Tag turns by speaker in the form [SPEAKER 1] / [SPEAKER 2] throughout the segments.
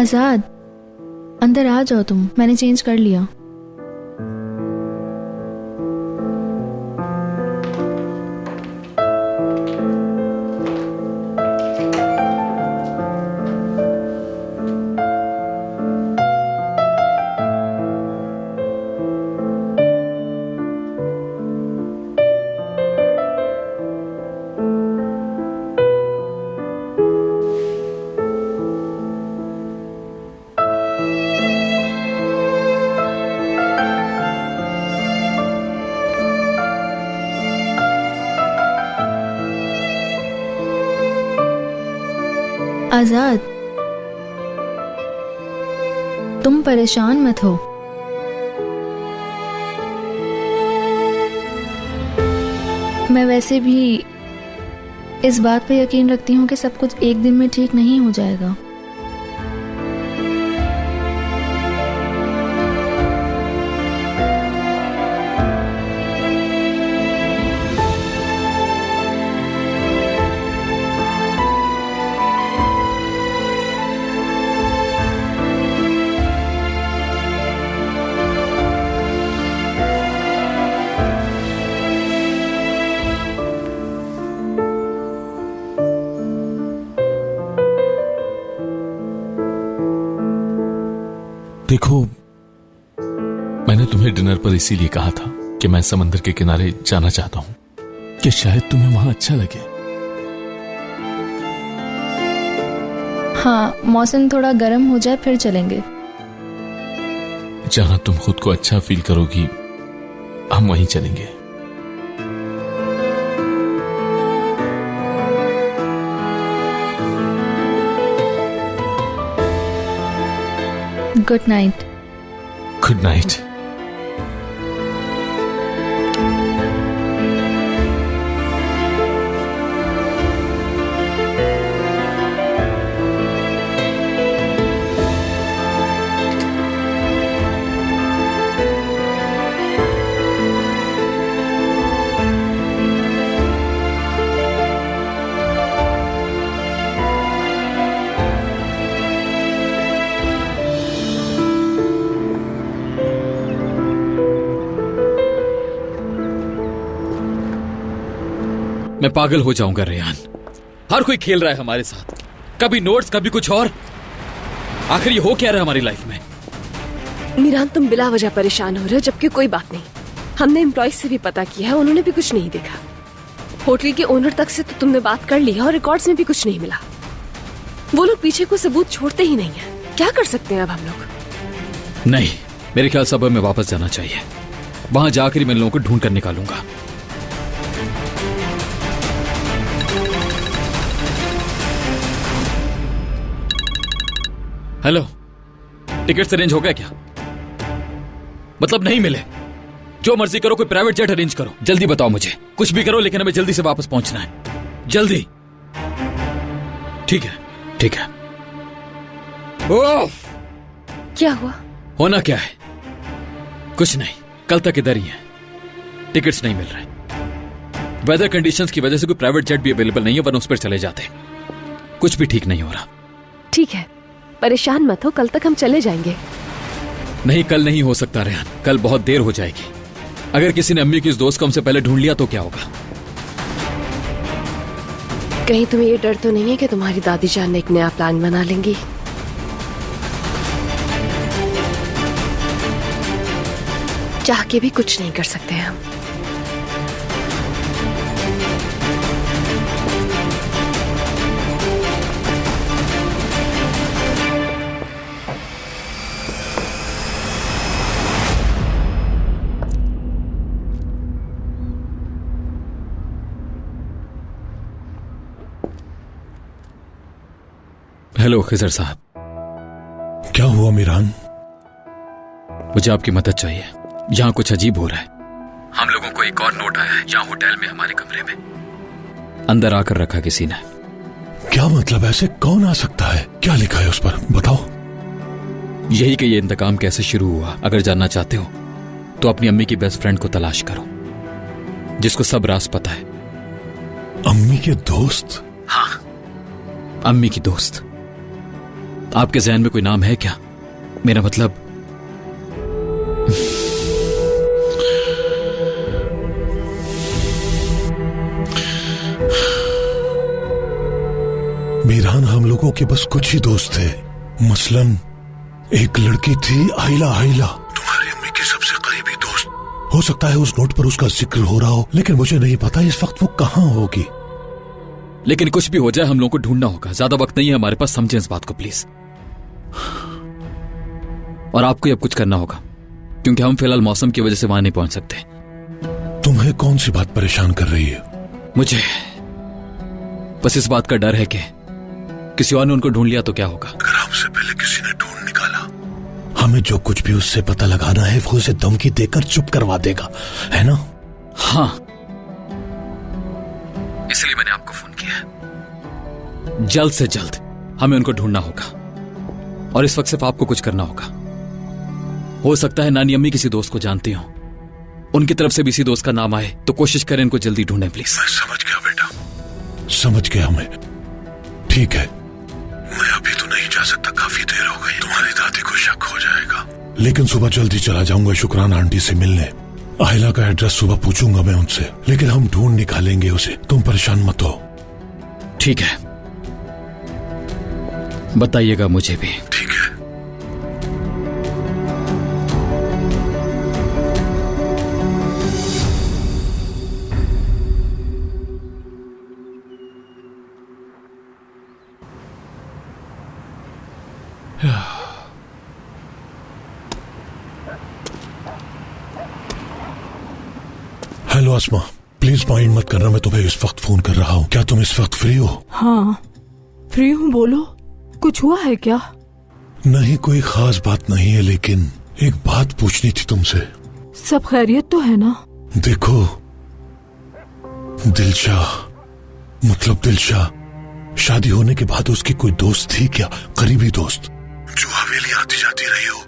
[SPEAKER 1] आजाद, अंदर आ जाओ तुम, मैंने चेंज कर लिया। आजाद, तुम परेशान मत हो। मैं वैसे भी इस बात पे यकीन रखती हूँ कि सब कुछ एक दिन में ठीक नहीं हो जाएगा।
[SPEAKER 2] देखो, मैंने तुम्हें डिनर पर इसीलिए कहा था कि मैं समंदर के किनारे जाना चाहता हूं कि शायद तुम्हें वहां अच्छा लगे।
[SPEAKER 1] हाँ, मौसम थोड़ा गर्म हो जाए फिर चलेंगे।
[SPEAKER 2] जहां तुम खुद को अच्छा फील करोगी हम वहीं चलेंगे।
[SPEAKER 1] Good night.
[SPEAKER 2] Good night.
[SPEAKER 3] मैं पागल हो जाऊंगा रेहान। हर कोई खेल रहा है हमारे साथ, कभी नोट्स कभी कुछ और। आखिर ये हो क्या रहा है हमारी लाइफ में?
[SPEAKER 4] मीरान, तुम बिला वजह परेशान हो रहे हो, जबकि कोई बात नहीं। हमने एम्प्लॉय से भी पता किया है, उन्होंने भी कुछ नहीं देखा। होटल के ओनर तक से तो तुमने बात कर ली है और रिकॉर्ड्स में भी कुछ नहीं मिला। वो लोग पीछे को सबूत छोड़ते ही नहीं है। क्या कर सकते हैं अब हम लोग?
[SPEAKER 3] नहीं, मेरे ख्याल सब में वापस जाना चाहिए। वहां जाकर ही मैं लोगों को ढूंढ कर निकालूंगा। हेलो, टिकट्स अरेंज हो गया क्या? मतलब नहीं मिले? जो मर्जी करो, कोई प्राइवेट जेट अरेंज करो। जल्दी बताओ मुझे, कुछ भी करो लेकिन हमें जल्दी से वापस पहुंचना है, जल्दी। ठीक है, ठीक है। ओह,
[SPEAKER 4] क्या हुआ?
[SPEAKER 3] होना क्या है? कुछ नहीं, कल तक इधर ही है। टिकट्स नहीं मिल रहे। वेदर कंडीशंस की वजह से कोई प्राइवेट जेट भी अवेलेबल नहीं है, वरना उस पर चले जाते। कुछ भी ठीक नहीं हो रहा।
[SPEAKER 4] ठीक है, परेशान मत हो, कल तक हम चले जाएंगे।
[SPEAKER 3] नहीं, कल नहीं हो सकता रेहान, कल बहुत देर हो जाएगी। अगर किसी ने अम्मी की इस दोस्त को हमसे पहले ढूंढ लिया तो क्या होगा?
[SPEAKER 4] कहीं तुम्हें ये डर तो नहीं है कि तुम्हारी दादी जान एक नया प्लान बना लेंगी? चाह के भी कुछ नहीं कर सकते हम।
[SPEAKER 3] हेलो खिजर साहब।
[SPEAKER 5] क्या हुआ मीरान?
[SPEAKER 3] मुझे आपकी मदद चाहिए। यहाँ कुछ अजीब हो रहा है। हम लोगों को एक और नोट आया है यहाँ होटल में, हमारे कमरे में अंदर आकर रखा किसी ने।
[SPEAKER 5] क्या मतलब? ऐसे कौन आ सकता है? क्या लिखा है उस पर, बताओ।
[SPEAKER 3] यही कि ये इंतकाम कैसे शुरू हुआ। अगर जानना चाहते हो तो अपनी अम्मी की बेस्ट फ्रेंड को तलाश करो, जिसको सब राज पता है।
[SPEAKER 5] अम्मी के दोस्त?
[SPEAKER 3] हाँ, अम्मी की दोस्त। आपके जहन में कोई नाम है क्या? मेरा मतलब
[SPEAKER 5] मीरान, हम लोगों के बस कुछ ही दोस्त थे। मसलन एक लड़की थी आइला। तुम्हारी अम्मी की सबसे करीबी दोस्त। हो सकता है उस नोट पर उसका जिक्र हो रहा हो, लेकिन मुझे नहीं पता इस वक्त वो कहाँ होगी।
[SPEAKER 3] लेकिन कुछ भी हो जाए, हम लोगों को ढूंढना होगा। ज्यादा वक्त नहीं है हमारे पास, समझें इस बात को प्लीज। और आपको अब कुछ करना होगा, क्योंकि हम फिलहाल मौसम की वजह से वहां नहीं पहुंच सकते।
[SPEAKER 5] तुम्हें कौन सी बात परेशान कर रही है?
[SPEAKER 3] मुझे बस इस बात का डर है कि किसी और ने उनको ढूंढ लिया तो क्या होगा।
[SPEAKER 5] अगर हमसे पहले किसी ने ढूंढ निकाला, हमें जो कुछ भी उससे पता लगाना है वो उसे धमकी देकर चुप करवा देगा, है ना?
[SPEAKER 3] हाँ, इसलिए मैंने आपको फोन किया है। जल्द से जल्द हमें उनको ढूंढना होगा, और इस वक्त सिर्फ आपको कुछ करना होगा। हो सकता है नानी अम्मी किसी दोस्त को जानती हो, उनकी तरफ से भी इसी दोस्त का नाम आए, तो कोशिश करें इनको जल्दी ढूंढें प्लीज।
[SPEAKER 5] मैं समझ गया बेटा, समझ गया मैं। ठीक है, मैं अभी तो नहीं जा सकता, काफी देर हो गई। तुम्हारी दादी को शक हो जाएगा, लेकिन सुबह जल्दी चला जाऊंगा शुक्राना आंटी से मिलने। आहिला का एड्रेस सुबह पूछूंगा मैं उनसे, लेकिन हम ढूंढ निकालेंगे उसे, तुम परेशान मत हो।
[SPEAKER 3] ठीक है, बताइएगा मुझे भी।
[SPEAKER 5] ठीक है। हेलो आसमा, प्लीज माइंड मत करना, मैं तुम्हें इस वक्त फोन कर रहा हूँ। क्या तुम इस वक्त फ्री हो?
[SPEAKER 6] हाँ फ्री हूँ, बोलो। कुछ हुआ है क्या?
[SPEAKER 5] नहीं, कोई खास बात नहीं है, लेकिन एक बात पूछनी थी तुमसे।
[SPEAKER 6] सब खैरियत तो है ना?
[SPEAKER 5] देखो, दिलशा शादी होने के बाद उसकी कोई दोस्त थी क्या, करीबी दोस्त, जो हवेली आती जाती रही हो?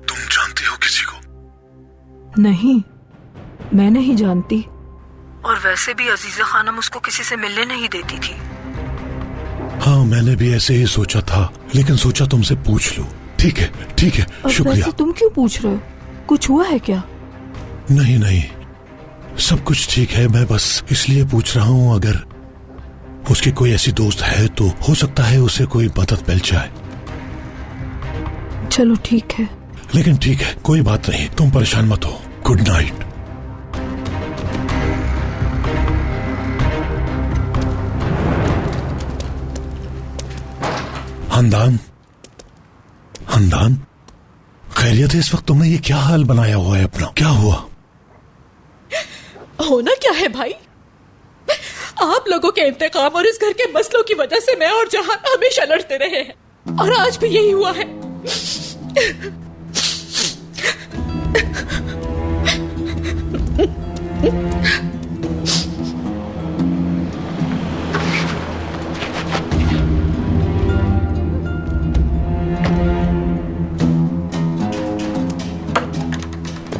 [SPEAKER 5] तुम जानती हो किसी को?
[SPEAKER 6] नहीं, मैं नहीं जानती। और वैसे भी अजीजा खानम उसको किसी से मिलने नहीं देती थी।
[SPEAKER 5] हाँ, मैंने भी ऐसे ही सोचा था, लेकिन सोचा तुमसे पूछ लूं। ठीक है,
[SPEAKER 6] और
[SPEAKER 5] शुक्रिया।
[SPEAKER 6] वैसे तुम क्यों पूछ रहे हो? कुछ हुआ है क्या?
[SPEAKER 5] नहीं, सब कुछ ठीक है। मैं बस इसलिए पूछ रहा हूँ, अगर उसकी कोई ऐसी दोस्त है तो हो सकता है उसे कोई मदद मिल जाए।
[SPEAKER 6] चलो ठीक है।
[SPEAKER 5] लेकिन ठीक है, कोई बात नहीं, तुम परेशान मत हो। Good night. हंदान, खैरियत है? इस वक्त तुमने ये क्या हाल बनाया हुआ है अपना? क्या हुआ?
[SPEAKER 7] होना क्या है भाई? आप लोगों के इंतकाम और इस घर के मसलों की वजह से मैं और जहां हमेशा लड़ते रहे हैं, और आज भी यही हुआ है।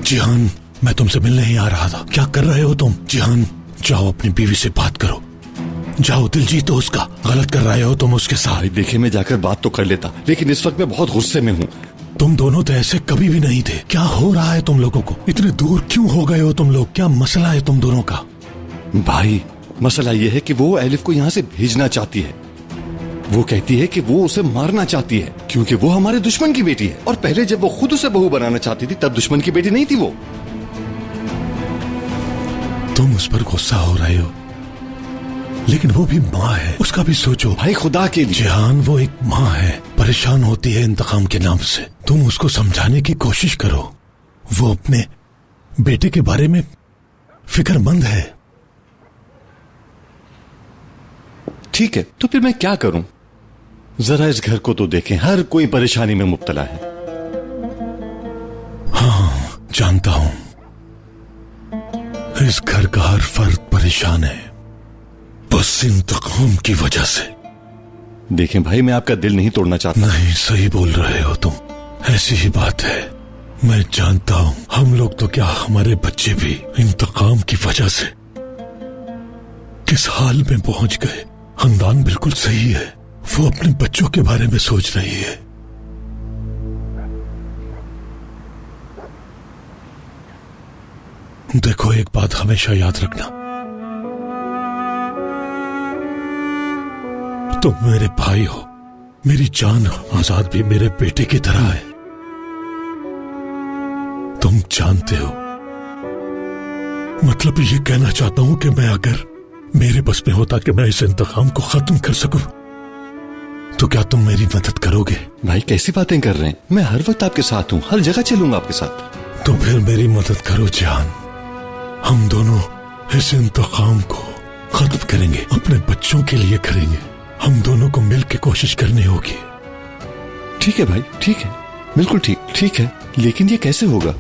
[SPEAKER 5] जिहान, मैं तुमसे मिलने ही आ रहा था। क्या कर रहे हो तुम? जिहान, जाओ अपनी बीवी से बात करो। जाओ, दिल जीतो उसका। गलत कर रहे हो तुम उसके साथ।
[SPEAKER 8] भाई देखिए, मैं जाकर बात तो कर लेता, लेकिन इस वक्त मैं बहुत गुस्से में हूँ।
[SPEAKER 5] तुम दोनों तो ऐसे कभी भी नहीं थे। क्या हो रहा है तुम लोगों को? इतने दूर क्यों हो गए हो तुम लोग? क्या मसला है तुम दोनों का?
[SPEAKER 8] भाई मसला ये है कि वो एलिफ को यहाँ से भेजना चाहती है। वो कहती है कि वो उसे मारना चाहती है, क्योंकि वो हमारे दुश्मन की बेटी है। और पहले जब वो खुद उसे बहू बनाना चाहती थी, तब दुश्मन की बेटी नहीं थी वो।
[SPEAKER 5] तुम उस पर गुस्सा हो रहे हो, लेकिन वो भी माँ है, उसका भी सोचो।
[SPEAKER 8] भाई खुदा के लिए।
[SPEAKER 5] जिहान, वो एक माँ है, परेशान होती है इंतकाम के नाम से। तुम उसको समझाने की कोशिश करो। वो अपने बेटे के बारे में फिक्रमंद है।
[SPEAKER 8] ठीक है, तो फिर मैं क्या करूं? जरा इस घर को तो देखें, हर कोई परेशानी में मुब्तला है।
[SPEAKER 5] हाँ, जानता हूं, इस घर का हर फर्द परेशान है, बस इंतकाम की वजह से।
[SPEAKER 8] देखें भाई, मैं आपका दिल नहीं तोड़ना चाहता।
[SPEAKER 5] नहीं, सही बोल रहे हो तुम, ऐसी ही बात है। मैं जानता हूं, हम लोग तो क्या, हमारे बच्चे भी इंतकाम की वजह से किस हाल में पहुंच गए। हंदान बिल्कुल सही है, वो अपने बच्चों के बारे में सोच रही है। देखो, एक बात हमेशा याद रखना, तुम मेरे भाई हो, मेरी जान हो। आजाद भी मेरे बेटे की तरह है। तुम जानते हो, मतलब ये कहना चाहता हूं कि मैं अगर मेरे बस में होता कि मैं इस इंतकाम को खत्म कर सकूं, तो क्या तुम मेरी मदद करोगे?
[SPEAKER 8] भाई कैसी बातें कर रहे हैं? मैं हर वक्त आपके साथ हूँ, हर जगह चलूंगा आपके साथ।
[SPEAKER 5] तो फिर मेरी मदद करो जान। हम दोनों इस इंतकाम को खत्म करेंगे, अपने बच्चों के लिए करेंगे। हम दोनों को मिल के कोशिश करनी होगी।
[SPEAKER 8] ठीक है भाई, ठीक है, बिल्कुल ठीक है। लेकिन ये कैसे होगा?